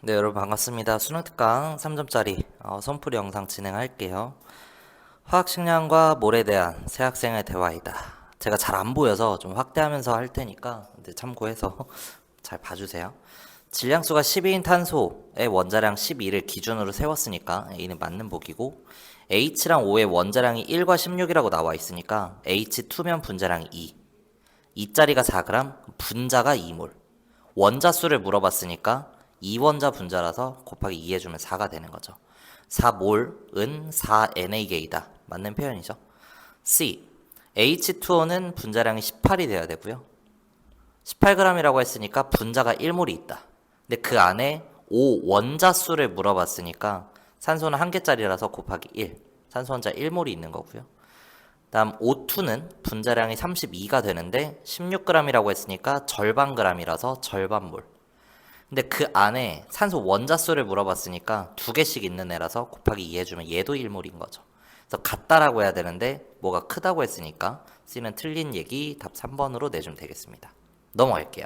네, 여러분 반갑습니다. 수능특강 3점짜리 선풀이 영상 진행할게요. 화학식량과 몰에 대한 새 학생의 대화이다. 제가 잘 안 보여서 좀 확대하면서 할 테니까 참고해서 잘 봐주세요. 질량수가 12인 탄소의 원자량 12를 기준으로 세웠으니까 A는 맞는 보기고, H랑 O의 원자량이 1과 16이라고 나와 있으니까 H2면 분자량이 2, 2짜리가 4g, 분자가 2몰. 원자수를 물어봤으니까 2원자 분자라서 곱하기 2 해주면 4가 되는 거죠. 4몰은 4Na계이다. 맞는 표현이죠. C. H2O는 분자량이 18이 돼야 되고요. 18g이라고 했으니까 분자가 1몰이 있다. 근데 그 안에 O 원자수를 물어봤으니까 산소는 1개짜리라서 곱하기 1. 산소 원자 1몰이 있는 거고요. 다음 O2는 분자량이 32가 되는데 16g이라고 했으니까 절반 g이라서 절반몰. 근데 그 안에 산소 원자수를 물어봤으니까 2개씩 있는 애라서 곱하기 2 해주면 얘도 1몰인 거죠. 그래서 같다라고 해야 되는데 뭐가 크다고 했으니까 C는 틀린 얘기 답 3번으로 내주면 되겠습니다. 넘어갈게요.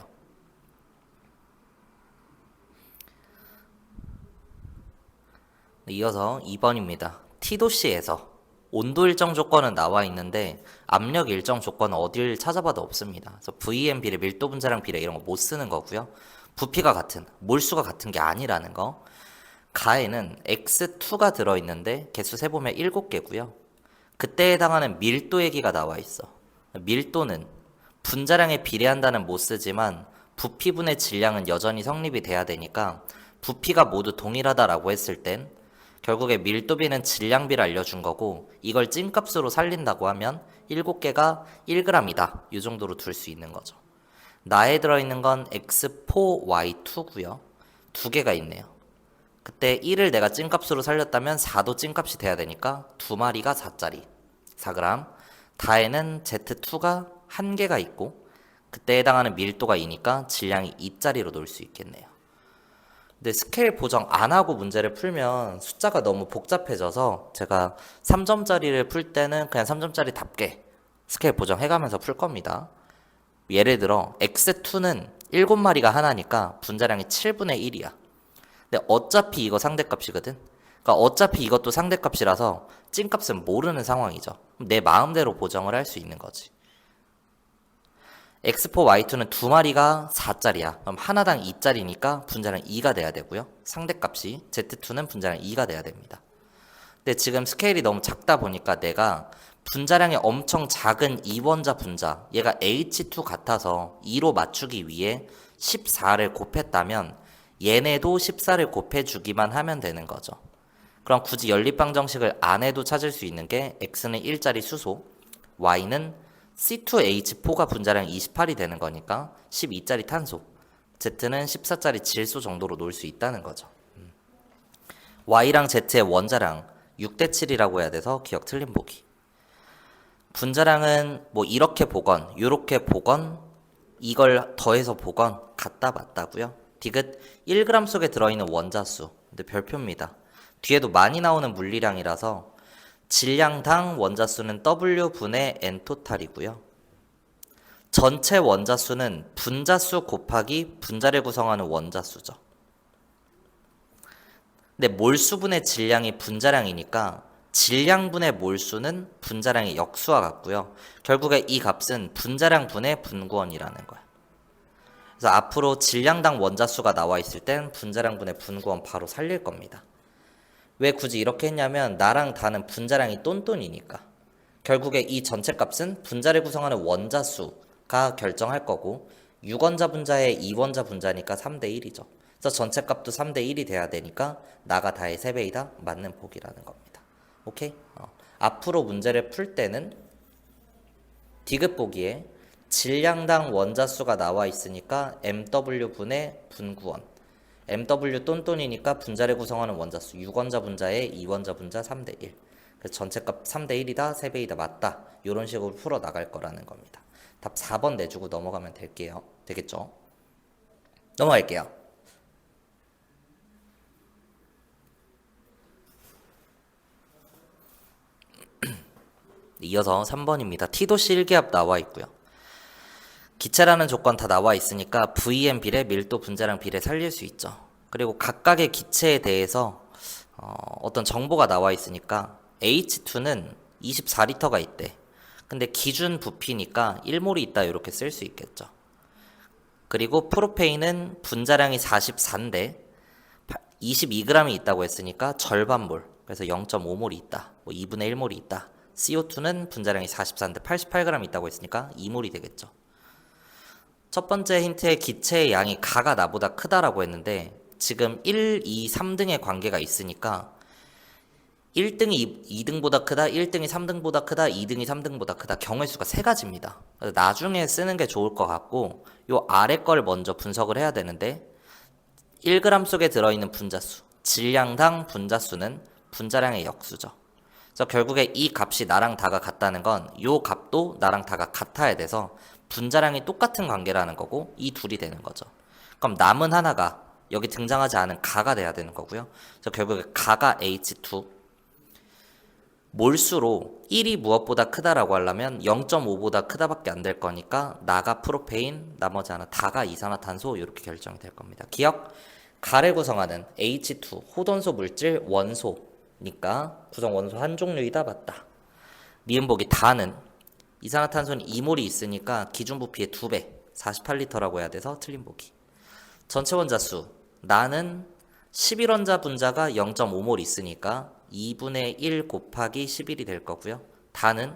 이어서 2번입니다. T도시에서 온도 일정 조건은 나와 있는데 압력 일정 조건은 어딜 찾아봐도 없습니다. 그래서 VM 비례, 밀도 분자량 비례 이런 거 못 쓰는 거고요. 부피가 같은, 몰수가 같은 게 아니라는 거. 가에는 X2가 들어있는데 개수 세보면 7개고요. 그때 해당하는 밀도 얘기가 나와 있어. 밀도는 분자량에 비례한다는 못 쓰지만 부피분의 질량은 여전히 성립이 돼야 되니까 부피가 모두 동일하다라고 했을 땐 결국에 밀도비는 질량비를 알려준 거고, 이걸 찐값으로 살린다고 하면 7개가 1g이다. 이 정도로 둘 수 있는 거죠. 나에 들어있는 건 X4Y2고요. 2개가 있네요. 그때 1을 내가 찐값으로 살렸다면 4도 찐값이 돼야 되니까 2마리가 4짜리 4g. 다에는 Z2가 1개가 있고 그때 해당하는 밀도가 2니까 질량이 2짜리로 놓을 수 있겠네요. 근데 스케일 보정 안 하고 문제를 풀면 숫자가 너무 복잡해져서 제가 3점짜리를 풀 때는 그냥 3점짜리답게 스케일 보정해가면서 풀 겁니다. 예를 들어 X2는 7마리가 하나니까 분자량이 7분의 1이야. 근데 어차피 이거 상대값이거든. 그러니까 어차피 이것도 상대값이라서 찐값은 모르는 상황이죠. 내 마음대로 보정을 할 수 있는 거지. X4Y2는 2마리가 4짜리야. 그럼 하나당 2짜리니까 분자량 2가 돼야 되고요. 상대값이 Z2는 분자량 2가 돼야 됩니다. 근데 지금 스케일이 너무 작다 보니까 내가 분자량이 엄청 작은 2원자 분자, 얘가 H2 같아서 2로 맞추기 위해 14를 곱했다면 얘네도 14를 곱해주기만 하면 되는 거죠. 그럼 굳이 연립방정식을 안 해도 찾을 수 있는 게 X는 1짜리 수소, Y는 C2H4가 분자량 28이 되는 거니까 12짜리 탄소, Z는 14짜리 질소 정도로 놓을 수 있다는 거죠. Y랑 Z의 원자량 6대7이라고 해야 돼서 기억 틀린 보기. 분자량은 뭐 이렇게 보건 이렇게 보건 이걸 더해서 보건 같다 맞다고요. 디귿 1g 속에 들어있는 원자수, 근데 별표입니다. 뒤에도 많이 나오는 물리량이라서 질량당 원자수는 W분의 N토탈이고요. 전체 원자수는 분자수 곱하기 분자를 구성하는 원자수죠. 근데 몰수분의 질량이 분자량이니까 질량분의 몰수는 분자량의 역수와 같고요. 결국에 이 값은 분자량 분의 분구원이라는 거야. 그래서 앞으로 질량당 원자수가 나와 있을 땐 분자량 분의 분구원 바로 살릴 겁니다. 왜 굳이 이렇게 했냐면 나랑 다는 분자량이 똔똔이니까. 결국에 이 전체 값은 분자를 구성하는 원자수가 결정할 거고 6원자 분자의 2원자 분자니까 3대 1이죠. 그래서 전체 값도 3대 1이 돼야 되니까 나가 다의 3배이다. 맞는 보기라는 겁니다. 오케이? 앞으로 문제를 풀 때는 디귿 보기에 질량당 원자수가 나와 있으니까 MW분의 분구원, MW 똔똔이니까 분자를 구성하는 원자수 6원자 분자에 2원자 분자 3대 1. 그래서 전체값 3대 1이다 3배이다 맞다 이런 식으로 풀어 나갈 거라는 겁니다. 답 4번 내주고 넘어가면 되겠죠? 넘어갈게요. 이어서 3번입니다. T도시 1기압 나와 있고요. 기체라는 조건 다 나와 있으니까 VM 비례, 밀도 분자량 비례 살릴 수 있죠. 그리고 각각의 기체에 대해서 어떤 정보가 나와 있으니까 H2는 24리터가 있대. 근데 기준 부피니까 1몰이 있다 이렇게 쓸 수 있겠죠. 그리고 프로페인은 분자량이 44인데 22g이 있다고 했으니까 절반몰. 그래서 0.5몰이 있다. 뭐 2분의 1몰이 있다. CO2는 분자량이 44인데 88g 있다고 했으니까 2몰이 되겠죠. 첫 번째 힌트에 기체의 양이 가가 나보다 크다라고 했는데 지금 1, 2, 3등의 관계가 있으니까 1등이 2등보다 크다, 1등이 3등보다 크다, 2등이 3등보다 크다. 경우의 수가 세 가지입니다. 그래서 나중에 쓰는 게 좋을 것 같고 요 아래 걸 먼저 분석을 해야 되는데 1g 속에 들어있는 분자수, 질량당 분자수는 분자량의 역수죠. 그래서 결국에 이 값이 나랑 다가 같다는 건 요 값도 나랑 다가 같아야 돼서 분자량이 똑같은 관계라는 거고 이 둘이 되는 거죠. 그럼 남은 하나가 여기 등장하지 않은 가가 돼야 되는 거고요. 그래서 결국에 가가 H2 몰수로 1이 무엇보다 크다라고 하려면 0.5보다 크다밖에 안 될 거니까 나가 프로페인, 나머지 하나 다가 이산화탄소 이렇게 결정이 될 겁니다. 기억, 가를 구성하는 H2 호돈소 물질 원소니까 구성 원소 한 종류이다 맞다. 니은보기 다는 이산화탄소는 2몰이 있으니까 기준 부피의 2배 48리터라고 해야 돼서 틀린 보기. 전체 원자수 나는 11원자 분자가 0.5몰 있으니까 2분의 1 곱하기 11이 될 거고요. 다는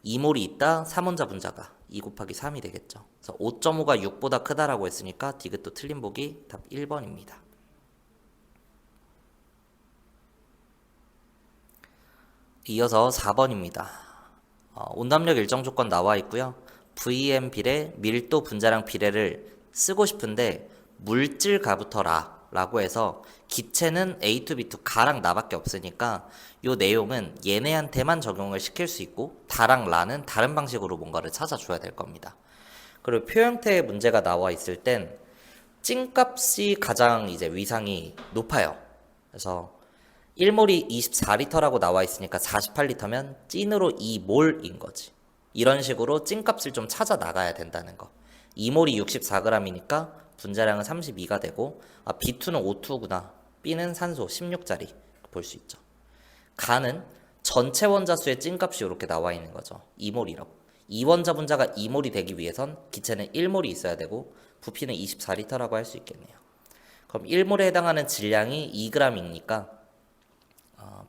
2몰이 있다 3원자 분자가 2 곱하기 3이 되겠죠. 그래서 5.5가 6보다 크다라고 했으니까 디귿도 틀린 보기 답 1번입니다. 이어서 4번입니다. 온담력 일정 조건 나와 있고요. VM 비례, 밀도 분자량 비례를 쓰고 싶은데 물질 가부터라 라고 해서 기체는 A2, B2 가랑 나밖에 없으니까 요 내용은 얘네한테만 적용을 시킬 수 있고 다랑 라는 다른 방식으로 뭔가를 찾아줘야 될 겁니다. 그리고 표 형태의 문제가 나와 있을 땐 찐값이 가장 이제 위상이 높아요. 그래서 1몰이 24리터라고 나와 있으니까 48리터면 찐으로 2몰인 거지. 이런 식으로 찐값을 좀 찾아 나가야 된다는 거. 2몰이 64g이니까 분자량은 32가 되고 B2는 O2구나. B는 산소 16짜리 볼 수 있죠. 가는 전체 원자수의 찐값이 이렇게 나와 있는 거죠. 2몰이라고. 2원자 분자가 2몰이 되기 위해선 기체는 1몰이 있어야 되고 부피는 24리터라고 할 수 있겠네요. 그럼 1몰에 해당하는 질량이 2g이니까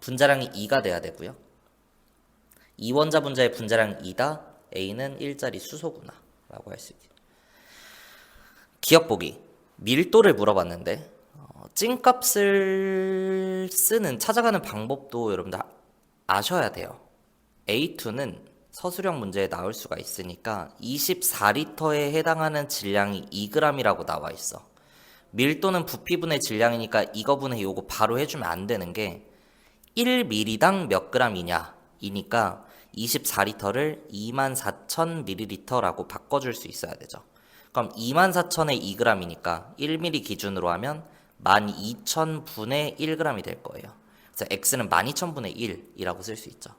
분자량이 2가 돼야 되고요. 2원자 분자의 분자량이 2다. A는 1짜리 수소구나 라고 할 수 있겠네요. 기억 보기. 밀도를 물어봤는데 찐값을 찾아가는 방법도 여러분들 아셔야 돼요. A2는 서술형 문제에 나올 수가 있으니까 24리터에 해당하는 질량이 2g이라고 나와 있어. 밀도는 부피분의 질량이니까 이거분의 요거 바로 해주면 안 되는 게 1ml당 몇 g이냐 이니까 24리터를 24,000ml라고 바꿔줄 수 있어야 되죠. 그럼 24,000에 2g이니까 1ml 기준으로 하면 12,000분의 1g이 될 거예요. 그래서 x는 12,000분의 1이라고 쓸 수 있죠.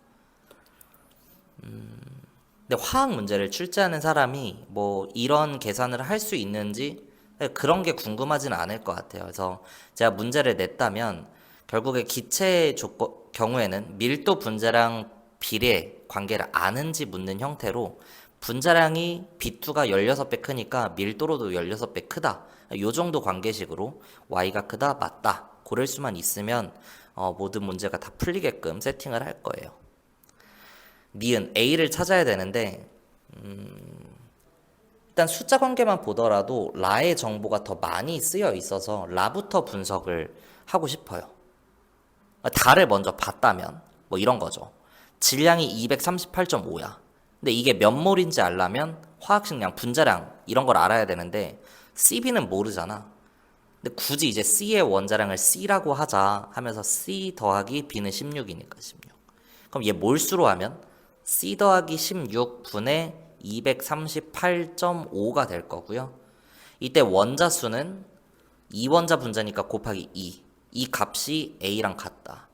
근데 화학 문제를 출제하는 사람이 뭐 이런 계산을 할 수 있는지 그런 게 궁금하지는 않을 것 같아요. 그래서 제가 문제를 냈다면 결국에 기체의 경우에는 밀도 분자량 비례 관계를 아는지 묻는 형태로 분자량이 B2가 16배 크니까 밀도로도 16배 크다. 요 정도 관계식으로 Y가 크다 맞다 고를 수만 있으면 모든 문제가 다 풀리게끔 세팅을 할 거예요. 니은 A를 찾아야 되는데 일단 숫자 관계만 보더라도 라의 정보가 더 많이 쓰여 있어서 라부터 분석을 하고 싶어요. 다를 먼저 봤다면 뭐 이런 거죠. 질량이 238.5야. 근데 이게 몇 몰인지 알려면 화학식량, 분자량 이런 걸 알아야 되는데 CB는 모르잖아. 근데 굳이 이제 C의 원자량을 C라고 하자 하면서 C 더하기 B는 16이니까 16. 그럼 얘 몰수로 하면 C 더하기 16분의 238.5가 될 거고요. 이때 원자수는 2원자 분자니까 곱하기 2. 이 값이 A랑 같다.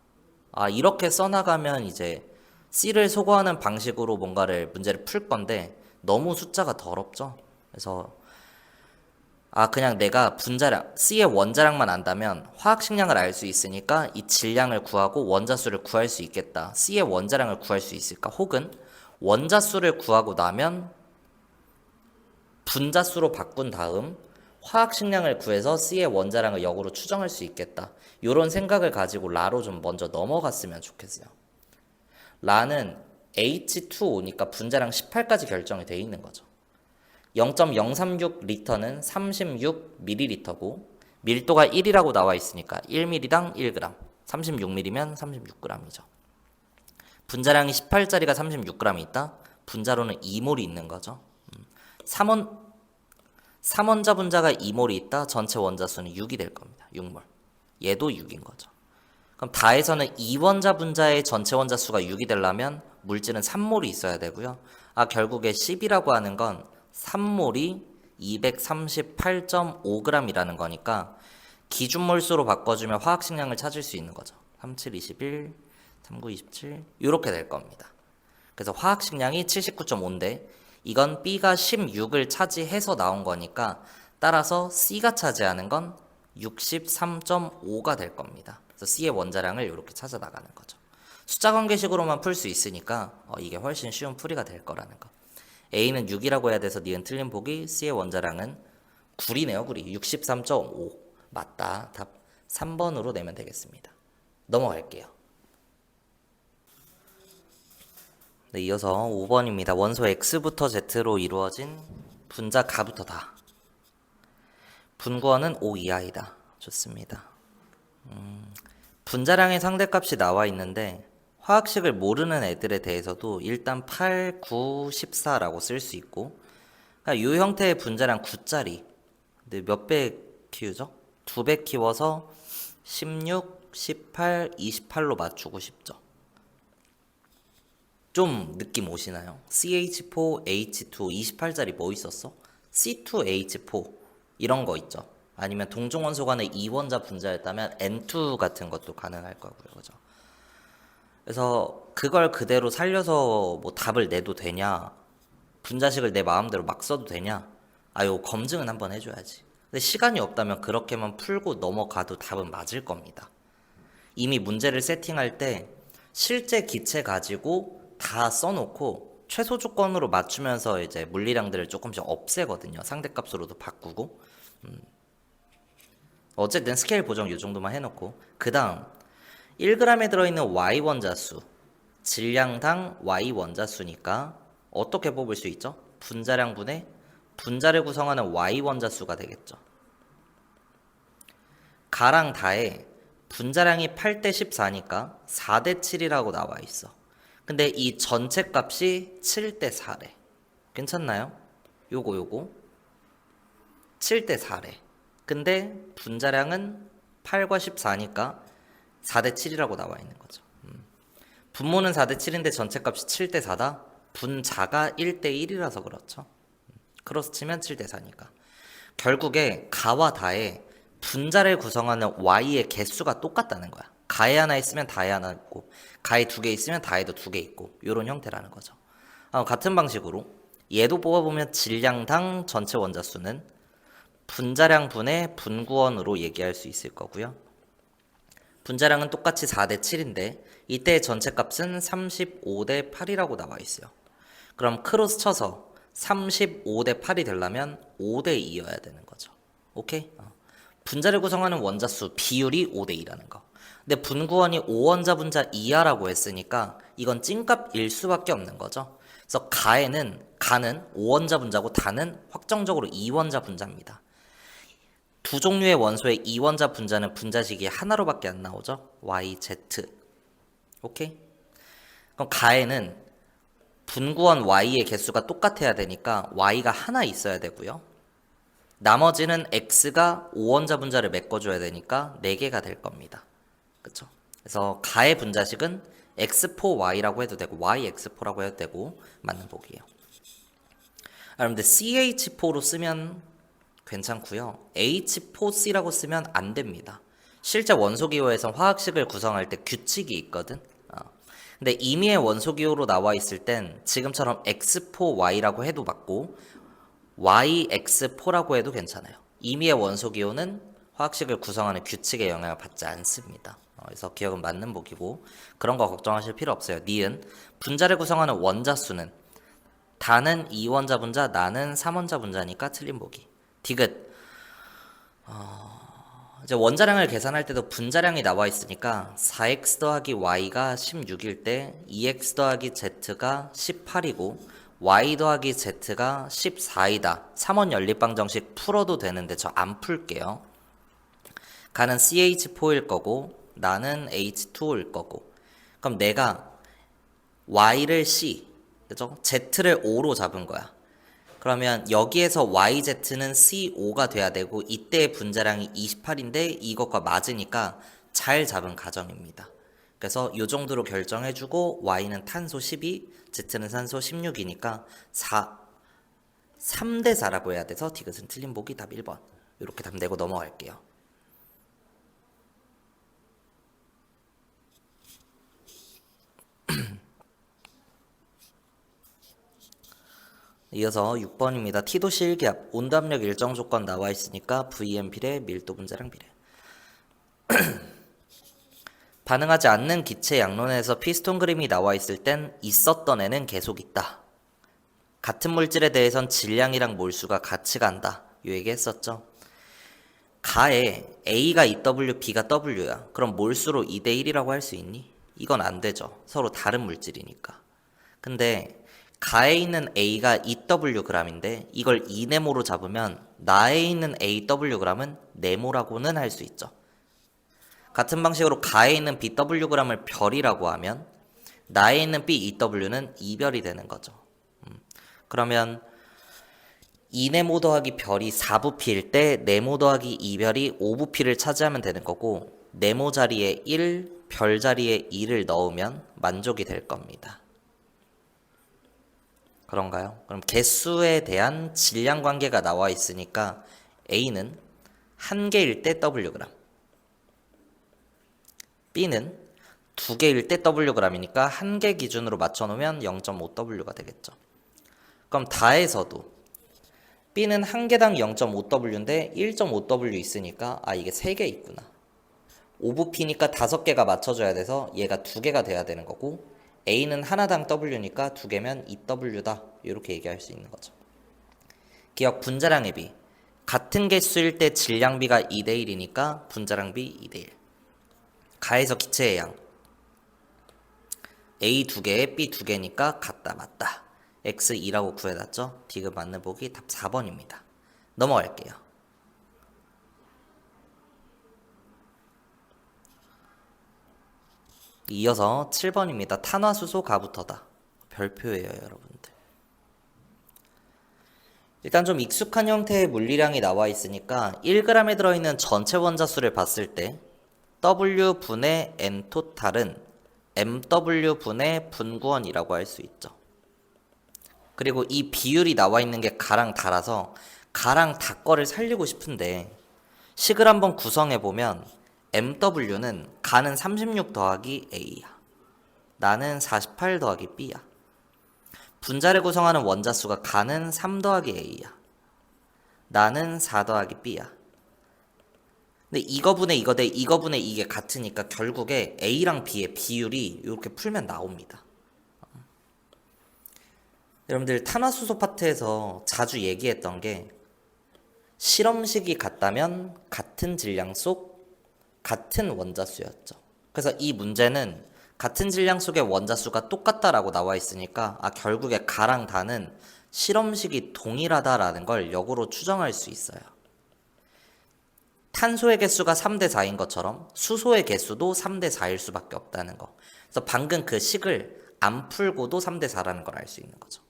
이렇게 써나가면 이제 C를 소거하는 방식으로 뭔가를 문제를 풀 건데 너무 숫자가 더럽죠. 그래서 그냥 내가 분자량, C의 원자량만 안다면 화학식량을 알 수 있으니까 이 질량을 구하고 원자수를 구할 수 있겠다. C의 원자량을 구할 수 있을까? 혹은 원자수를 구하고 나면 분자수로 바꾼 다음 화학식량을 구해서 C의 원자량을 역으로 추정할 수 있겠다. 이런 생각을 가지고 라로 좀 먼저 넘어갔으면 좋겠어요. 라는 H2O니까 분자량 18까지 결정이 되어 있는 거죠. 0.036리터는 36ml고 밀도가 1이라고 나와 있으니까 1ml당 1g, 36ml면 36g이죠. 분자량이 18짜리가 36g이 있다? 분자로는 2몰이 있는 거죠. 3원자 분자가 2몰이 있다? 전체 원자수는 6이 될 겁니다. 6몰. 얘도 6인 거죠. 그럼 다에서는 2원자 분자의 전체 원자수가 6이 되려면 물질은 3몰이 있어야 되고요. 결국에 10이라고 하는 건 3몰이 238.5g이라는 거니까 기준몰수로 바꿔주면 화학식량을 찾을 수 있는 거죠. 3721, 3927 이렇게 될 겁니다. 그래서 화학식량이 79.5인데 이건 B가 16을 차지해서 나온 거니까 따라서 C가 차지하는 건 63.5가 될 겁니다. 그래서 C의 원자량을 이렇게 찾아 나가는 거죠. 숫자 관계식으로만 풀 수 있으니까 이게 훨씬 쉬운 풀이가 될 거라는 거. A는 6이라고 해야 돼서 니은 틀린 보기, C의 원자량은 9이네요. 9이 63.5 맞다. 답 3번으로 내면 되겠습니다. 넘어갈게요. 네, 이어서 5번입니다. 원소 X부터 Z로 이루어진 분자 가부터 다. 분구원은 5 이하이다. 좋습니다. 분자량의 상대값이 나와 있는데 화학식을 모르는 애들에 대해서도 일단 8, 9, 14라고 쓸 수 있고, 그러니까 이 형태의 분자량 9짜리 근데 몇 배 키우죠? 2배 키워서 16, 18, 28로 맞추고 싶죠. 좀 느낌 오시나요? CH4, H2, 28짜리 뭐 있었어? C2H4 이런 거 있죠. 아니면 동종원소 간의 이원자 분자였다면 N2 같은 것도 가능할 거고요. 그죠? 그래서 그걸 그대로 살려서 뭐 답을 내도 되냐? 분자식을 내 마음대로 막 써도 되냐? 요 검증은 한번 해줘야지. 근데 시간이 없다면 그렇게만 풀고 넘어가도 답은 맞을 겁니다. 이미 문제를 세팅할 때 실제 기체 가지고 다 써놓고 최소 조건으로 맞추면서 이제 물리량들을 조금씩 없애거든요. 상대값으로도 바꾸고. 어쨌든 스케일 보정 이 정도만 해놓고 그 다음 1g에 들어있는 Y 원자수 질량당 Y 원자수니까 어떻게 뽑을 수 있죠? 분자량분의 분자를 구성하는 Y 원자수가 되겠죠. 가랑 다에 분자량이 8대 14니까 4대 7이라고 나와 있어. 근데 이 전체 값이 7대 4래. 괜찮나요? 요거 7대 4래. 근데 분자량은 8과 14니까 4대 7이라고 나와 있는 거죠. 분모는 4대 7인데 전체 값이 7대 4다? 분자가 1대 1이라서 그렇죠. 크로스 치면 7대 4니까. 결국에 가와 다에 분자를 구성하는 Y의 개수가 똑같다는 거야. 가에 하나 있으면 다에 하나 있고, 가에 2개 있으면 다에도 2개 있고, 이런 형태라는 거죠. 같은 방식으로 얘도 뽑아보면 질량당 전체 원자수는 분자량 분의 분구원으로 얘기할 수 있을 거고요. 분자량은 똑같이 4대 7인데 이때의 전체 값은 35대 8이라고 나와 있어요. 그럼 크로스 쳐서 35대 8이 되려면 5대 2여야 되는 거죠. 오케이? 분자를 구성하는 원자수 비율이 5대 2라는 거. 근데 분구원이 5원자 분자 이하라고 했으니까 이건 찐값일 수밖에 없는 거죠. 그래서 가는 5원자 분자고 다는 확정적으로 2원자 분자입니다. 두 종류의 원소의 2원자 분자는 분자식이 하나로밖에 안 나오죠. Y, Z. 오케이? 그럼 가에는 분구원 Y의 개수가 똑같아야 되니까 Y가 하나 있어야 되고요. 나머지는 X가 5원자 분자를 메꿔줘야 되니까 4개가 될 겁니다. 그쵸? 그래서 가의 분자식은 X4Y라고 해도 되고 YX4라고 해도 되고 맞는 보기예요. 여러분들 CH4로 쓰면 괜찮고요. H4C라고 쓰면 안 됩니다. 실제 원소기호에선 화학식을 구성할 때 규칙이 있거든. 근데 임의의 원소기호로 나와 있을 땐 지금처럼 X4Y라고 해도 맞고 YX4라고 해도 괜찮아요. 임의의 원소 기호는 화학식을 구성하는 규칙에 영향을 받지 않습니다. 그래서 기억은 맞는 보기고 그런 거 걱정하실 필요 없어요. 니은 분자를 구성하는 원자 수는 다는 2원자 분자, 나는 3원자 분자니까 틀린 보기. 디귿 이제 원자량을 계산할 때도 분자량이 나와 있으니까 4x 더하기 y가 16일 때 2x 더하기 z가 18이고 y 더하기 z가 14이다. 3원 연립방정식 풀어도 되는데 저 안 풀게요. 가는 CH4일 거고 나는 H2O일 거고 그럼 내가 y를 C 그죠? z를 O로 잡은 거야. 그러면 여기에서 YZ는 CO가 돼야 되고 이때의 분자량이 28인데 이것과 맞으니까 잘 잡은 가정입니다. 그래서 이 정도로 결정해주고 Y는 탄소 12, Z는 산소 16이니까 3대 4라고 해야 돼서 디귿은 틀린 보기 답 1번. 이렇게 답 내고 넘어갈게요. 이어서 6번입니다. T도시 일기압, 온도압력 일정 조건 나와 있으니까 VM 비례, 밀도 분자량 비례. 반응하지 않는 기체 양론에서 피스톤 그림이 나와 있을 땐 있었던 애는 계속 있다. 같은 물질에 대해선 질량이랑 몰수가 같이 간다. 이 얘기 했었죠. 가에 A가 EW, B가 W야. 그럼 몰수로 2대 1이라고 할 수 있니? 이건 안 되죠. 서로 다른 물질이니까. 근데 가에 있는 A가 EWg인데 이걸 2네모로 잡으면 나에 있는 AWg은 네모라고는 할 수 있죠. 같은 방식으로 가에 있는 BWg을 별이라고 하면 나에 있는 BEW는 이별이 되는 거죠. 그러면 2네모 더하기 별이 4부피일 때 네모 더하기 이별이 5부피를 차지하면 되는 거고 네모 자리에 1, 별 자리에 2를 넣으면 만족이 될 겁니다. 그런가요? 그럼 개수에 대한 질량 관계가 나와 있으니까 A는 1개일 때 Wg, B는 2개일 때 Wg이니까 1개 기준으로 맞춰놓으면 0.5W가 되겠죠. 그럼 다에서도 B는 1개당 0.5W인데 1.5W 있으니까 이게 3개 있구나. 5부피니까 5개가 맞춰줘야 돼서 얘가 2개가 돼야 되는 거고 A는 하나당 W니까 2개면 2W다. 이렇게 얘기할 수 있는 거죠. 기억 분자량의 비. 같은 개수일 때 질량비가 2대 1이니까 분자량비 2대 1. 가에서 기체의 양. A 2개에 B 2개니까 같다 맞다. X 2라고 구해놨죠. 디귿 맞는 보기 답 4번입니다. 넘어갈게요. 이어서 7번입니다. 탄화수소 가부터다. 별표예요, 여러분들. 일단 좀 익숙한 형태의 물리량이 나와 있으니까 1g에 들어있는 전체 원자수를 봤을 때 W분의 N 토탈은 MW분의 분구원이라고 할 수 있죠. 그리고 이 비율이 나와 있는 게 가랑 다라서 가랑 다 거를 살리고 싶은데 식을 한번 구성해보면 MW는 가는 36 더하기 A야. 나는 48 더하기 B야. 분자를 구성하는 원자수가 가는 3 더하기 A야. 나는 4 더하기 B야. 근데 이거분의 이거 대 이거분의 이게 같으니까 결국에 A랑 B의 비율이 이렇게 풀면 나옵니다. 여러분들 탄화수소 파트에서 자주 얘기했던 게 실험식이 같다면 같은 질량 속 같은 원자수였죠. 그래서 이 문제는 같은 질량 속의 원자수가 똑같다라고 나와 있으니까 결국에 가랑 다는 실험식이 동일하다라는 걸 역으로 추정할 수 있어요. 탄소의 개수가 3대 4인 것처럼 수소의 개수도 3대 4일 수밖에 없다는 거. 그래서 방금 그 식을 안 풀고도 3대 4라는 걸 알 수 있는 거죠.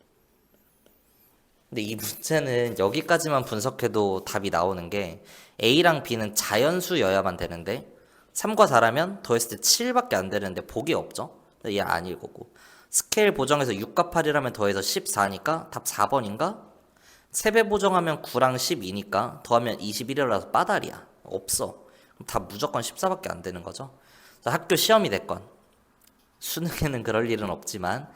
근데 이 문제는 여기까지만 분석해도 답이 나오는 게 A랑 B는 자연수여야만 되는데 3과 4라면 더했을 때 7밖에 안 되는데 복이 없죠? 얘 아닐 거고 스케일 보정해서 6과 8이라면 더해서 14니까 답 4번인가? 3배 보정하면 9랑 12니까 더하면 21이라서 빠달이야. 없어. 그럼 다 무조건 14밖에 안 되는 거죠. 학교 시험이 됐건 수능에는 그럴 일은 없지만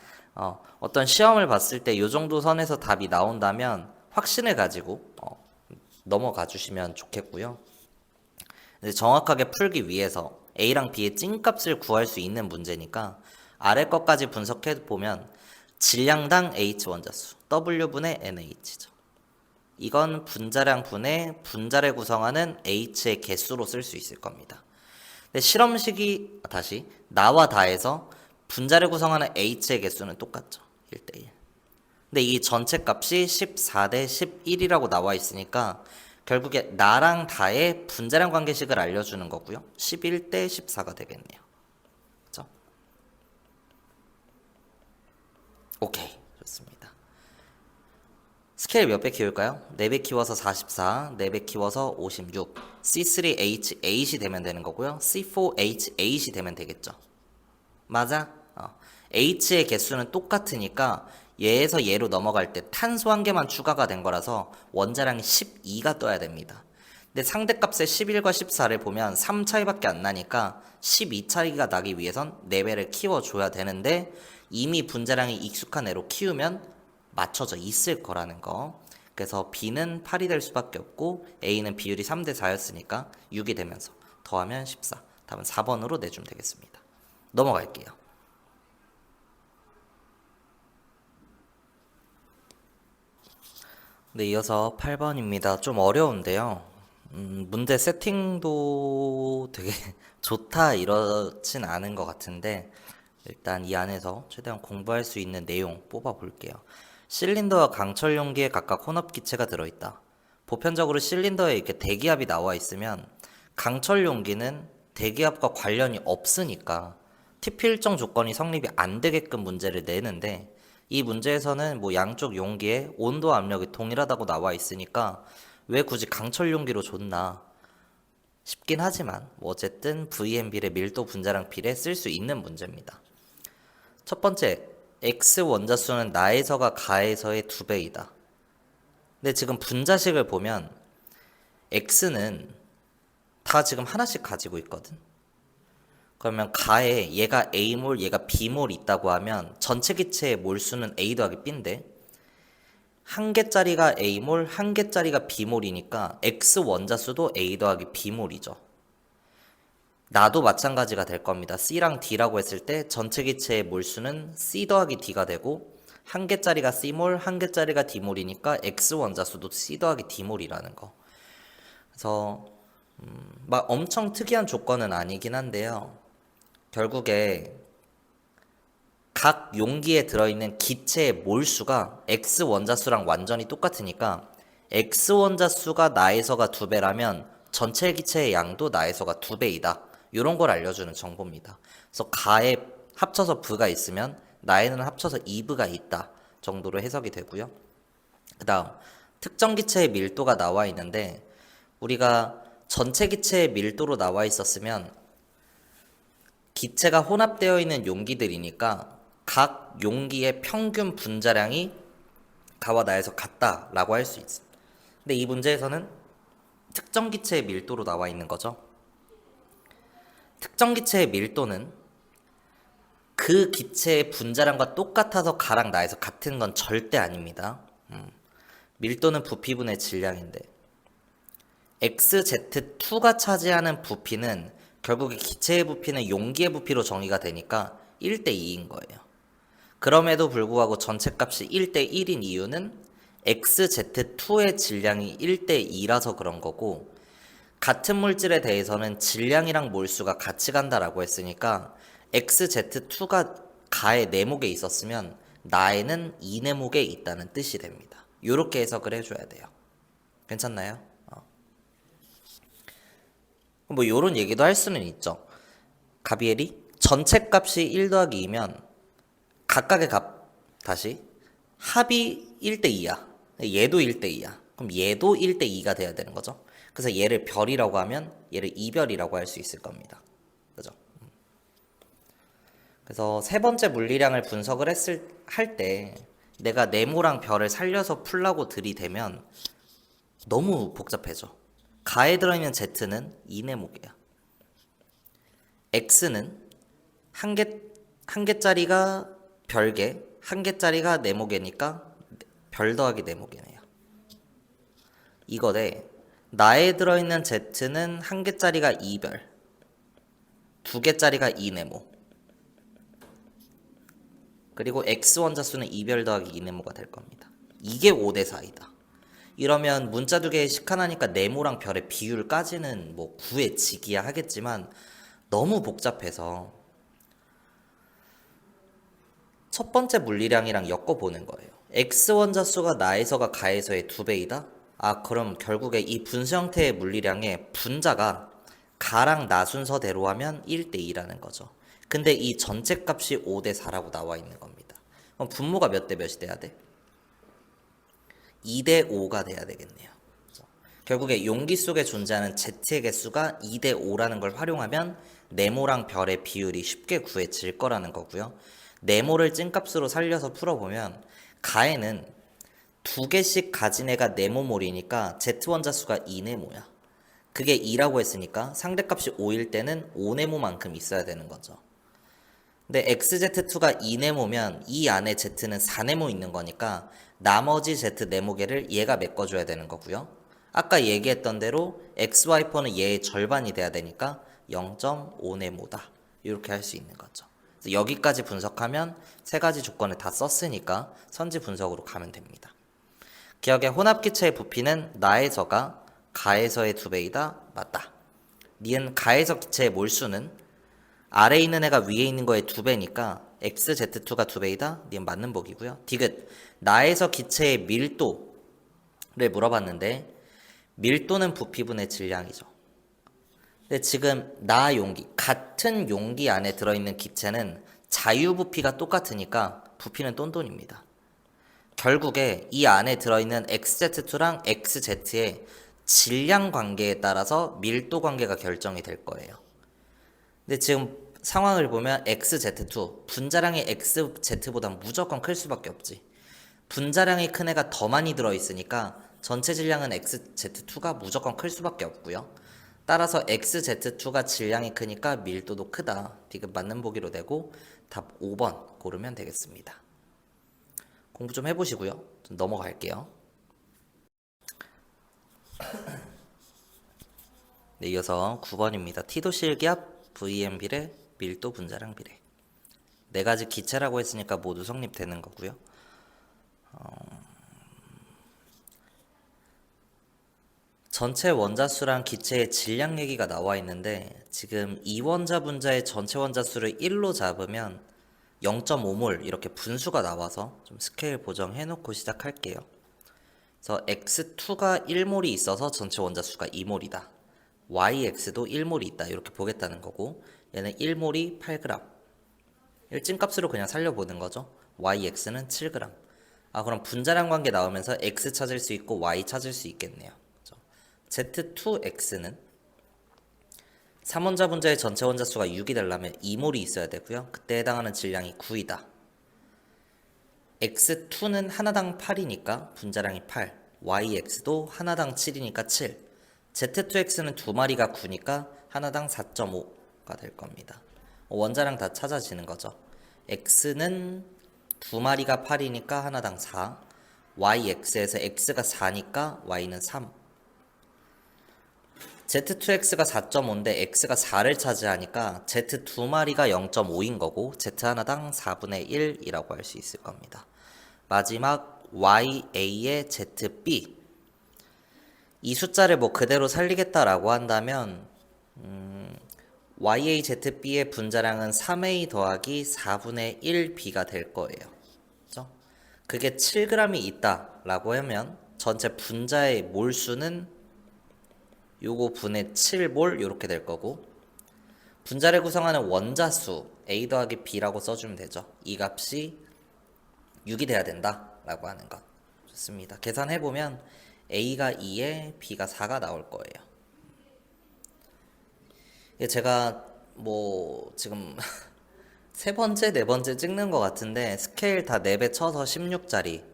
어떤 시험을 봤을 때 이 정도 선에서 답이 나온다면 확신을 가지고 넘어가 주시면 좋겠고요. 근데 정확하게 풀기 위해서 A랑 B의 찐값을 구할 수 있는 문제니까 아래 것까지 분석해 보면 질량당 H 원자수 W분의 NH죠. 이건 분자량 분의 분자를 구성하는 H의 개수로 쓸 수 있을 겁니다. 근데 실험식이 다시 나와 다에서 분자를 구성하는 H의 개수는 똑같죠. 1대1. 근데 이 전체 값이 14대 11이라고 나와 있으니까 결국에 나랑 다의 분자량 관계식을 알려주는 거고요. 11대 14가 되겠네요. 그렇죠? 오케이, 좋습니다. 스케일 몇 배 키울까요? 4배 키워서 44, 4배 키워서 56, C3H8이 되면 되는 거고요. C4H8이 되면 되겠죠. 맞아? H의 개수는 똑같으니까 얘에서 얘로 넘어갈 때 탄소 한 개만 추가가 된 거라서 원자량이 12가 떠야 됩니다. 근데 상대값의 11과 14를 보면 3 차이밖에 안 나니까 12 차이가 나기 위해선 4배를 키워줘야 되는데 이미 분자량이 익숙한 애로 키우면 맞춰져 있을 거라는 거. 그래서 B는 8이 될 수밖에 없고 A는 비율이 3대 4였으니까 6이 되면서 더하면 14. 답은 4번으로 내주면 되겠습니다. 넘어갈게요. 네, 이어서 8번입니다. 좀 어려운데요. 문제 세팅도 되게 좋다 이렇진 않은 것 같은데 일단 이 안에서 최대한 공부할 수 있는 내용 뽑아 볼게요. 실린더와 강철 용기에 각각 혼합 기체가 들어있다. 보편적으로 실린더에 이렇게 대기압이 나와 있으면 강철 용기는 대기압과 관련이 없으니까 TP 일정 조건이 성립이 안 되게끔 문제를 내는데 이 문제에서는 뭐 양쪽 용기의 온도 압력이 동일하다고 나와 있으니까 왜 굳이 강철 용기로 줬나 싶긴 하지만 뭐 어쨌든 VM 비례 밀도 분자량 비례 쓸 수 있는 문제입니다. 첫 번째, X 원자수는 나에서가 가에서의 2배이다. 근데 지금 분자식을 보면 X는 다 지금 하나씩 가지고 있거든. 그러면 가에 얘가 A몰, 얘가 B몰 있다고 하면 전체 기체의 몰수는 A 더하기 B인데 한 개짜리가 A몰, 한 개짜리가 B몰이니까 X 원자수도 A 더하기 B몰이죠. 나도 마찬가지가 될 겁니다. C랑 D라고 했을 때 전체 기체의 몰수는 C 더하기 D가 되고 한 개짜리가 C몰, 한 개짜리가 D몰이니까 X 원자수도 C 더하기 D몰이라는 거. 그래서 막 엄청 특이한 조건은 아니긴 한데요. 결국에 각 용기에 들어있는 기체의 몰수가 X 원자수랑 완전히 똑같으니까 X 원자수가 나에서가 2배라면 전체 기체의 양도 나에서가 2배이다. 이런 걸 알려주는 정보입니다. 그래서 가에 합쳐서 V가 있으면 나에는 합쳐서 2V가 있다 정도로 해석이 되고요. 그 다음 특정 기체의 밀도가 나와 있는데 우리가 전체 기체의 밀도로 나와 있었으면 기체가 혼합되어 있는 용기들이니까 각 용기의 평균 분자량이 가와 나에서 같다라고 할 수 있습니다. 근데 이 문제에서는 특정 기체의 밀도로 나와 있는 거죠. 특정 기체의 밀도는 그 기체의 분자량과 똑같아서 가랑 나에서 같은 건 절대 아닙니다. 밀도는 부피분의 질량인데 XZ2가 차지하는 부피는 결국에 기체의 부피는 용기의 부피로 정의가 되니까 1대2인 거예요. 그럼에도 불구하고 전체 값이 1대1인 이유는 XZ2의 질량이 1대2라서 그런 거고 같은 물질에 대해서는 질량이랑 몰수가 같이 간다라고 했으니까 XZ2가 가의 네목에 있었으면 나에는 2네목에 있다는 뜻이 됩니다. 이렇게 해석을 해줘야 돼요. 괜찮나요? 뭐 요런 얘기도 할 수는 있죠. 가비엘이 전체 값이 1 더하기 2면 각각의 값 다시 합이 1대2야. 얘도 1대2야. 그럼 얘도 1대2가 돼야 되는 거죠. 그래서 얘를 별이라고 하면 얘를 이별이라고 할 수 있을 겁니다. 그죠? 그래서 세 번째 물리량을 분석을 할 때 내가 네모랑 별을 살려서 풀라고 들이대면 너무 복잡해져. 가에 들어있는 Z는 2네모개야. X는 한 개짜리가 별개, 한 개짜리가 네모개니까 별 더하기 네모개네요. 이거에 나에 들어있는 Z는 한 개짜리가 2별, 두 개짜리가 2네모, 그리고 X 원자수는 2별 더하기 2네모가 될 겁니다. 이게 5대 4이다. 이러면 문자 두 개의 식 하나니까 네모랑 별의 비율까지는 뭐 구해지기야 하겠지만 너무 복잡해서 첫 번째 물리량이랑 엮어보는 거예요. X 원자수가 나에서가 가에서의 2배이다? 아, 그럼 결국에 이 분수 형태의 물리량의 분자가 가랑 나 순서대로 하면 1대2라는 거죠. 근데 이 전체 값이 5대 4라고 나와 있는 겁니다. 그럼 분모가 몇 대 몇이 돼야 돼? 2대 5가 돼야 되겠네요. 결국에 용기 속에 존재하는 Z의 개수가 2대 5라는 걸 활용하면 네모랑 별의 비율이 쉽게 구해질 거라는 거고요. 네모를 찐값으로 살려서 풀어보면 가에는 두 개씩 가진 애가 네모몰이니까 Z 원자수가 2네모야. 그게 2라고 했으니까 상대값이 5일 때는 5네모만큼 있어야 되는 거죠. 근데 XZ2가 2네모면 이 안에 Z는 4네모 있는 거니까 나머지 Z 네모개를 얘가 메꿔줘야 되는 거고요. 아까 얘기했던 대로 XY퍼는 얘의 절반이 돼야 되니까 0.5네모다. 이렇게 할 수 있는 거죠. 그래서 여기까지 분석하면 세 가지 조건을 다 썼으니까 선지 분석으로 가면 됩니다. 기억에 혼합기체의 부피는 나에서가 가에서의 2배이다. 맞다. 니은 가에서 기체의 몰수는 아래에 있는 애가 위에 있는 거의 2배니까 XZ2가 2배이다. 니은 맞는 보기고요. 디귿. 나에서 기체의 밀도를 물어봤는데 밀도는 부피분의 질량이죠. 근데 지금 나 용기, 같은 용기 안에 들어있는 기체는 자유부피가 똑같으니까 부피는 똔똔입니다. 결국에 이 안에 들어있는 XZ2랑 XZ의 질량 관계에 따라서 밀도 관계가 결정이 될 거예요. 근데 지금 상황을 보면 XZ2, 분자량이 XZ보다 무조건 클 수밖에 없지. 분자량이 큰 애가 더 많이 들어있으니까 전체 질량은 XZ2가 무조건 클 수밖에 없고요. 따라서 XZ2가 질량이 크니까 밀도도 크다. 디귿 맞는 보기로 되고 답 5번 고르면 되겠습니다. 공부 좀 해보시고요. 좀 넘어갈게요. 네, 이어서 9번입니다. T도실 기압 VM 비례 밀도 분자량 비례. 네 가지 기체라고 했으니까 모두 성립되는 거고요. 전체 원자수랑 기체의 질량 얘기가 나와 있는데 지금 이 원자 분자의 전체 원자수를 1로 잡으면 0.5몰 이렇게 분수가 나와서 좀 스케일 보정해 놓고 시작할게요. 그래서 X2가 1몰이 있어서 전체 원자수가 2몰이다. YX도 1몰이 있다. 이렇게 보겠다는 거고 얘는 1몰이 8g. 일진값으로 그냥 살려보는 거죠. YX는 7g. 아, 그럼 분자량 관계 나오면서 X 찾을 수 있고 Y 찾을 수 있겠네요. Z2X는 3원자 분자의 전체 원자수가 6이 되려면 2몰이 있어야 되고요. 그때 해당하는 질량이 9이다. X2는 하나당 8이니까 분자량이 8. YX도 하나당 7이니까 7. Z2X는 두 마리가 9니까 하나당 4.5가 될 겁니다. 원자량 다 찾아지는 거죠. X는 두 마리가 8이니까 하나당 4. YX에서 X가 4니까 Y는 3. Z2X가 4.5인데 X가 4를 차지하니까 Z 두 마리가 0.5인 거고 Z 하나당 4분의 1이라고 할 수 있을 겁니다. 마지막 YA의 ZB. 이 숫자를 뭐 그대로 살리겠다라고 한다면 YAZB의 분자량은 3A 더하기 4분의 1B가 될 거예요. 그죠? 그게 7g이 있다라고 하면 전체 분자의 몰수는 요거 분의 7몰 이렇게 될 거고 분자를 구성하는 원자수 A 더하기 B라고 써주면 되죠. 이 값이 6이 돼야 된다라고 하는 것. 좋습니다. 계산해보면 A가 2에 B가 4가 나올 거예요. 제가 뭐 지금 세 번째, 네 번째 찍는 것 같은데 스케일 다 4배 쳐서 16짜리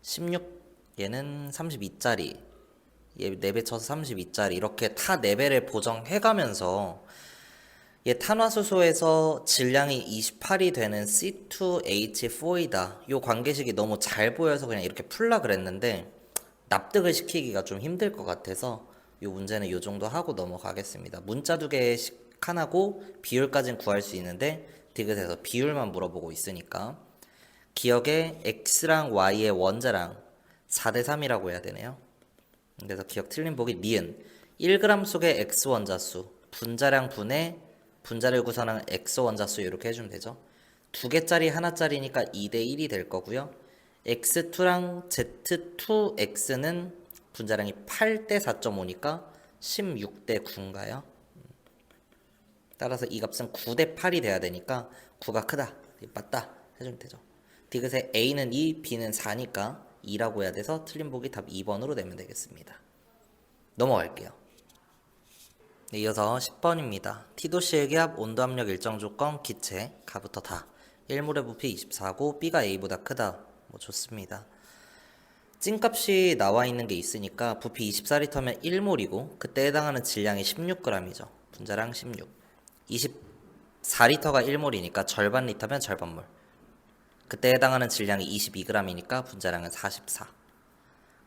16 얘는 32짜리 얘 4배 쳐서 32짜리 이렇게 다 4배를 보정해가면서 얘 탄화수소에서 질량이 28이 되는 C2H4이다. 요 관계식이 너무 잘 보여서 그냥 이렇게 풀라 그랬는데 납득을 시키기가 좀 힘들 것 같아서 이 문제는 이 정도 하고 넘어가겠습니다. 문자 2개씩 하나고 비율까지는 구할 수 있는데 디귿에서 비율만 물어보고 있으니까 기억에 x랑 y의 원자랑 4대 3이라고 해야 되네요. 그래서 기억 틀린 보기 니은 1g 속의 x 원자수 분자량 분의 분자를 구성하는 x 원자수 이렇게 해주면 되죠. 2개짜리 하나짜리니까 2대 1이 될 거고요. x2랑 z2x는 분자량이 8대 4.5니까 16대 9인가요? 따라서 이 값은 9대 8이 돼야 되니까 9가 크다, 맞다 해주면 되죠. 디귿에 a는 2, b는 4니까 2라고 해야 돼서 틀린 보기 답 2번으로 내면 되겠습니다. 넘어갈게요. 네, 이어서 10번입니다. T도시의 기압, 온도압력 일정 조건, 기체, 가부터 다 1몰의 부피 24고 B가 A보다 크다. 뭐 좋습니다. 찐값이 나와 있는 게 있으니까 부피 24리터면 1몰이고 그때 해당하는 질량이 16g이죠. 분자량 16. 24리터가 1몰이니까 절반 리터면 절반몰. 그때 해당하는 질량이 22g이니까 분자량은 44.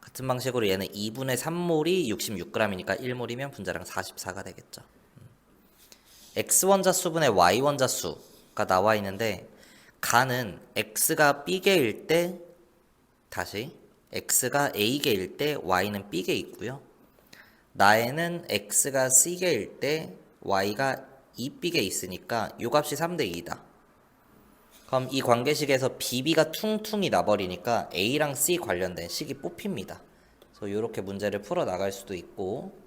같은 방식으로 얘는 2분의 3몰이 66g이니까 1몰이면 분자량 44가 되겠죠. X원자수분의 Y원자수가 나와 있는데 가는 X가 B개일 때 다시 X가 A개일 때 Y는 B개 있고요. 나에는 X가 C개일 때 Y가 2B개 있으니까 요 값이 3대 2다. 그럼 이 관계식에서 BB가 퉁퉁이 나버리니까 A랑 C 관련된 식이 뽑힙니다. 그래서 이렇게 문제를 풀어 나갈 수도 있고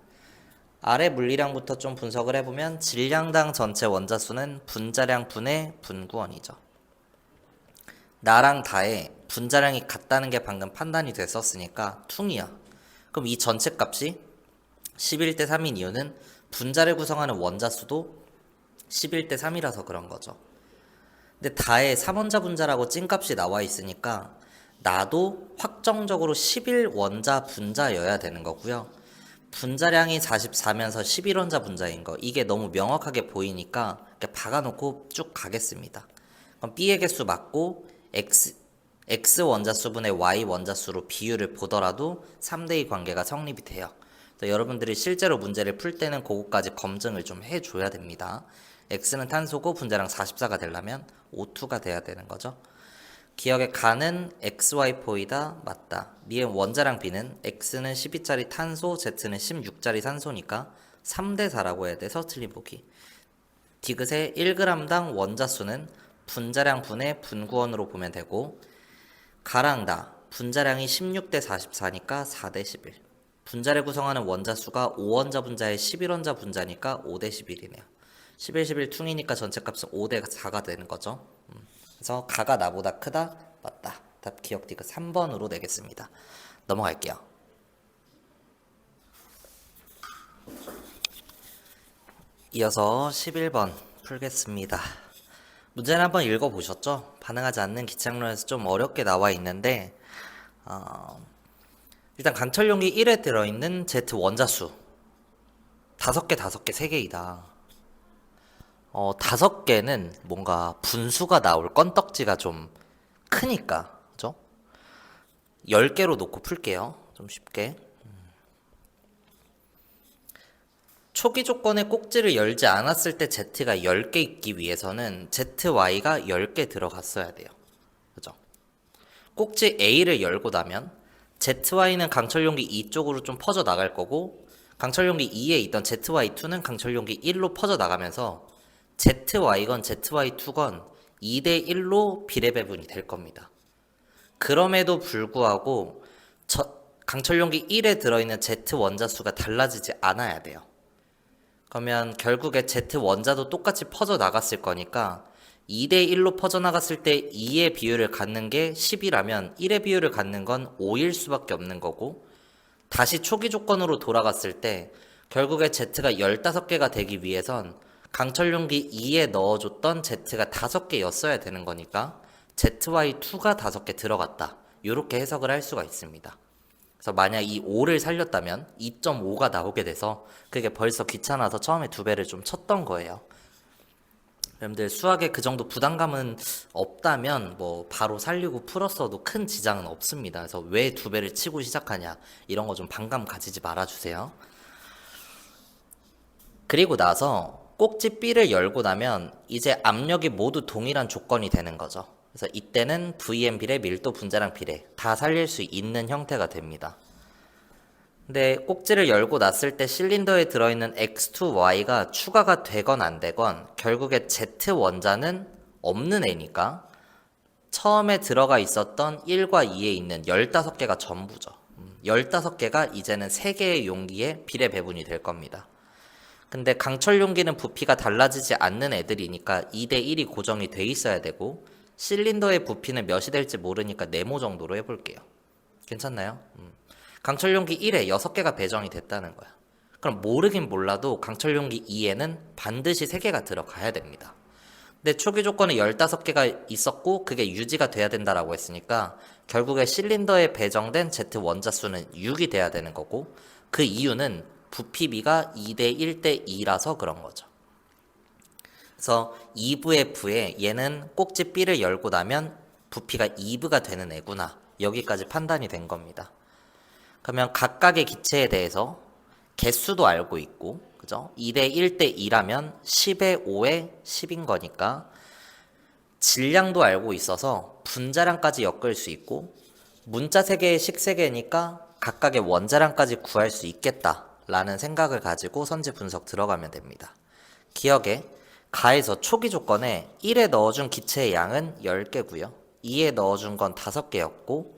아래 물리량부터 좀 분석을 해보면 질량당 전체 원자수는 분자량 분의 분구원이죠. 나랑 다의 분자량이 같다는 게 방금 판단이 됐었으니까 퉁이야. 그럼 이 전체 값이 11대 3인 이유는 분자를 구성하는 원자수도 11대 3이라서 그런 거죠. 근데 다의 3원자 분자라고 찐값이 나와 있으니까 나도 확정적으로 11원자 분자여야 되는 거고요. 분자량이 44면서 11원자 분자인 거 이게 너무 명확하게 보이니까 이렇게 박아놓고 쭉 가겠습니다. 그럼 B의 개수 맞고 X 원자수분의 Y 원자수로 비율을 보더라도 3대2 관계가 성립이 돼요. 여러분들이 실제로 문제를 풀 때는 그거까지 검증을 좀 해줘야 됩니다. X는 탄소고 분자량 44가 되려면 O2가 돼야 되는 거죠. 기억에 가는 XY4이다 맞다. 미의 원자량 B는 X는 12짜리 탄소, Z는 16짜리 산소니까 3대 4라고 해야 돼서 틀린 보기. 디귿의 1g당 원자수는 분자량 분의 분구원으로 보면 되고 가랑 다 분자량이 16대 44니까 4대 11. 분자를 구성하는 원자수가 5원자 분자의 11원자 분자니까 5대 11이네요. 11, 11 퉁이니까 전체 값은 5대 4가 되는 거죠. 그래서 가가 나보다 크다? 맞다. 답 기억 디귿 3번으로 내겠습니다. 넘어갈게요. 이어서 11번 풀겠습니다. 문제는 한번 읽어보셨죠? 반응하지 않는 기착론에서 좀 어렵게 나와 있는데 일단 강철용기 1에 들어있는 Z 원자수 5개, 5개, 3개이다. 5개는 뭔가 분수가 나올 건떡지가 좀 크니까, 그죠? 10개로 놓고 풀게요. 좀 쉽게. 초기 조건에 꼭지를 열지 않았을 때 Z가 10개 있기 위해서는 ZY가 10개 들어갔어야 돼요. 그죠? 꼭지 A를 열고 나면 ZY는 강철용기 2 쪽으로 좀 퍼져 나갈 거고 강철용기 2에 있던 ZY2는 강철용기 1로 퍼져 나가면서 ZY건 ZY2건 2대 1로 비례배분이 될 겁니다. 그럼에도 불구하고 강철용기 1에 들어있는 Z 원자수가 달라지지 않아야 돼요. 그러면 결국에 Z 원자도 똑같이 퍼져 나갔을 거니까 2대 1로 퍼져 나갔을 때 2의 비율을 갖는 게 10이라면 1의 비율을 갖는 건 5일 수밖에 없는 거고 다시 초기 조건으로 돌아갔을 때 결국에 Z가 15개가 되기 위해선 강철용기 2에 넣어줬던 Z가 5개였어야 되는 거니까 ZY2가 5개 들어갔다. 이렇게 해석을 할 수가 있습니다. 그래서 만약 이 5를 살렸다면 2.5가 나오게 돼서 그게 벌써 귀찮아서 처음에 2배를 좀 쳤던 거예요. 여러분들 수학에 그 정도 부담감은 없다면 뭐 바로 살리고 풀었어도 큰 지장은 없습니다. 그래서 왜 2배를 치고 시작하냐 이런 거 좀 반감 가지지 말아주세요. 그리고 나서 꼭지 B를 열고 나면 이제 압력이 모두 동일한 조건이 되는 거죠. 그래서 이때는 VM 비례, 밀도, 분자량 비례 다 살릴 수 있는 형태가 됩니다. 근데 꼭지를 열고 놨을 때 실린더에 들어있는 X2Y가 추가가 되건 안 되건 결국에 Z 원자는 없는 애니까 처음에 들어가 있었던 1과 2에 있는 15개가 전부죠. 15개가 이제는 3개의 용기에 비례 배분이 될 겁니다. 근데 강철 용기는 부피가 달라지지 않는 애들이니까 2대1이 고정이 돼 있어야 되고 실린더의 부피는 몇이 될지 모르니까 네모 정도로 해볼게요. 괜찮나요? 강철 용기 1에 6개가 배정이 됐다는 거야. 그럼 모르긴 몰라도 강철 용기 2에는 반드시 3개가 들어가야 됩니다. 근데 초기 조건에 15개가 있었고 그게 유지가 돼야 된다라고 했으니까 결국에 실린더에 배정된 Z 원자 수는 6이 돼야 되는 거고 그 이유는 부피비가 2대 1대 2라서 그런 거죠. 그래서 2VF에 얘는 꼭지 B를 열고 나면 부피가 2V가 되는 애구나. 여기까지 판단이 된 겁니다. 그러면 각각의 기체에 대해서 개수도 알고 있고, 그죠? 2대 1대 2라면 10의 5에 10인 거니까 질량도 알고 있어서 분자량까지 엮을 수 있고 문자 세개의 식 세개니까 각각의 원자량까지 구할 수 있겠다라는 생각을 가지고 선지 분석 들어가면 됩니다. 기억에 가에서 초기 조건에 1에 넣어준 기체의 양은 10개고요. 2에 넣어준 건 5개였고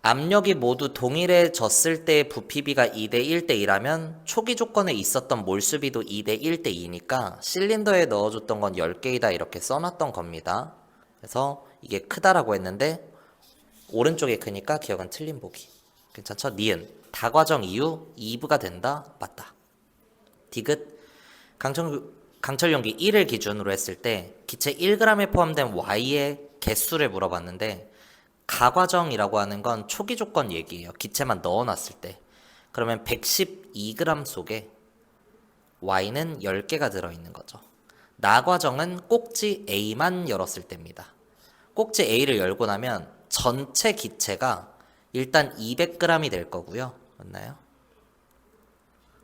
압력이 모두 동일해졌을 때의 부피비가 2대 1대 2라면 초기 조건에 있었던 몰수비도 2대 1대 2니까 실린더에 넣어줬던 건 10개이다 이렇게 써놨던 겁니다. 그래서 이게 크다라고 했는데 오른쪽이 크니까 기억은 틀린 보기. 괜찮죠? 니은 다과정 이후 2부가 된다. 맞다. 디귿 강철 용기 1을 기준으로 했을 때 기체 1g에 포함된 Y의 개수를 물어봤는데 가과정이라고 하는 건 초기 조건 얘기예요. 기체만 넣어놨을 때. 그러면 112g 속에 Y는 10개가 들어있는 거죠. 나과정은 꼭지 A만 열었을 때입니다. 꼭지 A를 열고 나면 전체 기체가 일단 200g이 될 거고요. 맞나요?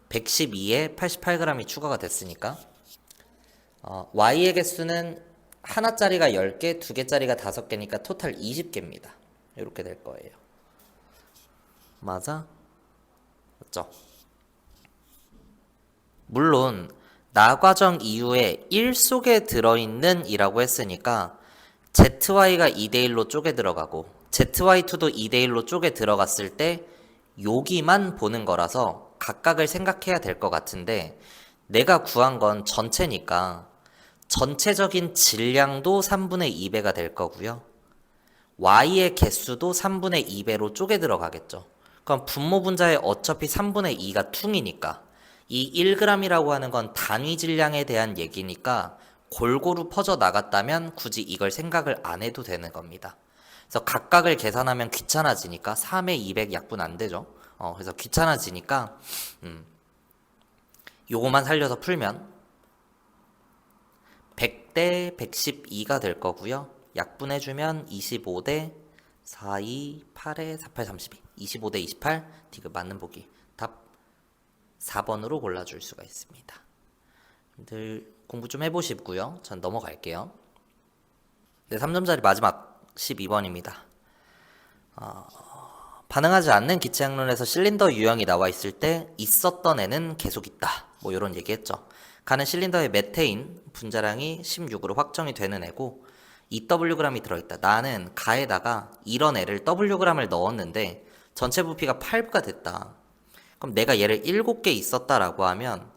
112에 88g이 추가가 됐으니까 Y의 개수는 하나짜리가 10개, 2개짜리가 5개니까 토탈 20개입니다. 이렇게 될 거예요. 맞아? 맞죠? 물론 나과정 이후에 1 속에 들어있는 이라고 했으니까 ZY가 2대1로 쪼개 들어가고 ZY2도 2대1로 쪼개 들어갔을 때 여기만 보는 거라서 각각을 생각해야 될 것 같은데 내가 구한 건 전체니까 전체적인 질량도 3분의 2배가 될 거고요. Y의 개수도 3분의 2배로 쪼개 들어가겠죠. 그럼 분모 분자에 어차피 3분의 2가 퉁이니까 이 1g이라고 하는 건 단위 질량에 대한 얘기니까 골고루 퍼져 나갔다면 굳이 이걸 생각을 안 해도 되는 겁니다. 그래서 각각을 계산하면 귀찮아지니까 3의 200 약분 안 되죠. 그래서 귀찮아지니까 요거만 살려서 풀면 100대 112가 될 거고요. 약분해주면 25대 42, 8에 48, 32 25대 28 디귿 맞는 보기 답 4번으로 골라줄 수가 있습니다. 여러분들 공부 좀 해보시고요. 전 넘어갈게요. 네, 3점짜리 마지막 12번입니다. 반응하지 않는 기체양론에서 실린더 유형이 나와 있을 때 있었던 애는 계속 있다. 뭐 이런 얘기했죠. 가는 실린더의 메테인 분자량이 16으로 확정이 되는 애고 2Wg이 들어있다. 나는 가에다가 이런 애를 Wg을 넣었는데 전체 부피가 8V가 됐다. 그럼 내가 얘를 7개 있었다라고 하면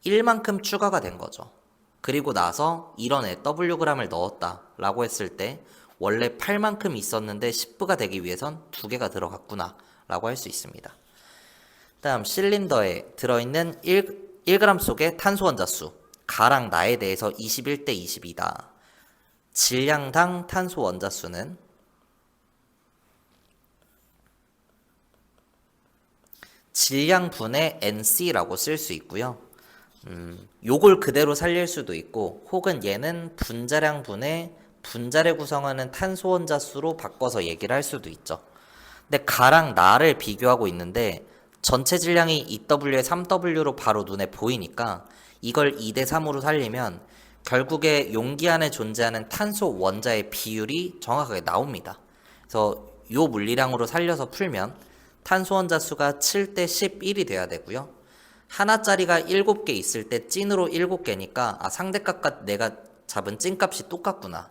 1만큼 추가가 된 거죠. 그리고 나서 이런 애 Wg을 넣었다라고 했을 때 원래 8만큼 있었는데 10V가 되기 위해선 2개가 들어갔구나 라고 할 수 있습니다. 다음 실린더에 들어있는 1g 속의 탄소 원자 수 가랑 나에 대해서 21대 22다. 질량당 탄소 원자 수는 질량분의 NC라고 쓸 수 있고요. 요걸 그대로 살릴 수도 있고 혹은 얘는 분자량분의 분자를 구성하는 탄소 원자 수로 바꿔서 얘기를 할 수도 있죠. 근데 가랑 나를 비교하고 있는데 전체 질량이 2W에 3W로 바로 눈에 보이니까 이걸 2대 3으로 살리면 결국에 용기 안에 존재하는 탄소 원자의 비율이 정확하게 나옵니다. 그래서 이 물리량으로 살려서 풀면 탄소 원자 수가 7대 11이 돼야 되고요. 하나짜리가 7개 있을 때 찐으로 7개니까 상대값과 내가 잡은 찐값이 똑같구나.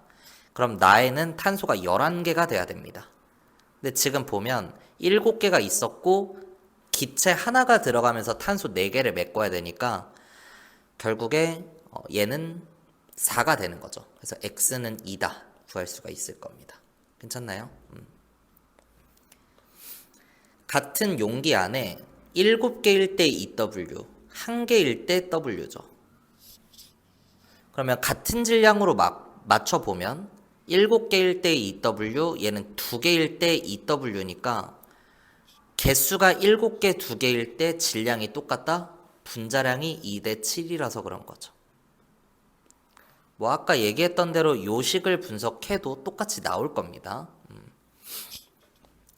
그럼 나에는 탄소가 11개가 돼야 됩니다. 근데 지금 보면 7개가 있었고 기체 하나가 들어가면서 탄소 4개를 메꿔야 되니까 결국에 얘는 4가 되는 거죠. 그래서 x는 2다 구할 수가 있을 겁니다. 괜찮나요? 같은 용기 안에 7개일 때 EW, 1개일 때 W죠. 그러면 같은 질량으로 맞춰보면 7개일 때 EW, 얘는 2개일 때 EW니까 개수가 7개, 2개일 때 질량이 똑같다? 분자량이 2대 7이라서 그런 거죠. 뭐 아까 얘기했던 대로 요식을 분석해도 똑같이 나올 겁니다.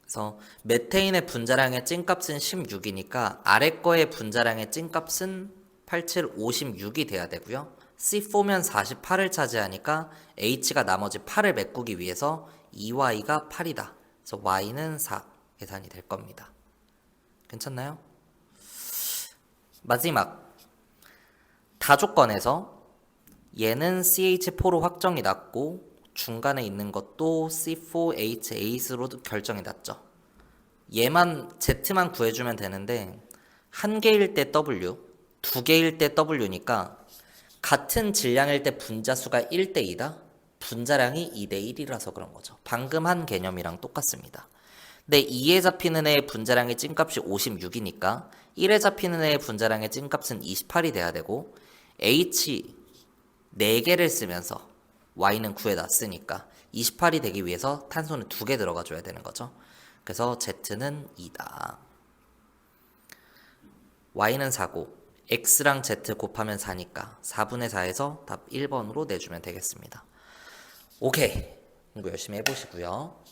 그래서 메테인의 분자량의 찐값은 16이니까 아래 거의 분자량의 찐값은 87, 56이 돼야 되고요. C4면 48을 차지하니까 H가 나머지 8을 메꾸기 위해서 2Y가 8이다. 그래서 Y는 4 계산이 될 겁니다. 괜찮나요? 마지막 다조건에서 얘는 CH4로 확정이 났고 중간에 있는 것도 C4H8로 결정이 났죠. 얘만 Z만 구해주면 되는데 1개일 때 W, 2개일 때 W니까 같은 질량일 때 분자수가 1대 2다? 분자량이 2대 1이라서 그런 거죠. 방금 한 개념이랑 똑같습니다. 근데 2에 잡히는 애의 분자량의 찐값이 56이니까 1에 잡히는 애의 분자량의 찐값은 28이 돼야 되고 H 4개를 쓰면서 Y는 구해놨으니까 28이 되기 위해서 탄소는 2개 들어가줘야 되는 거죠. 그래서 Z는 2다. Y는 4고 X랑 Z 곱하면 4니까 4분의 4에서 답 1번으로 내주면 되겠습니다. 오케이. 공부 열심히 해보시고요.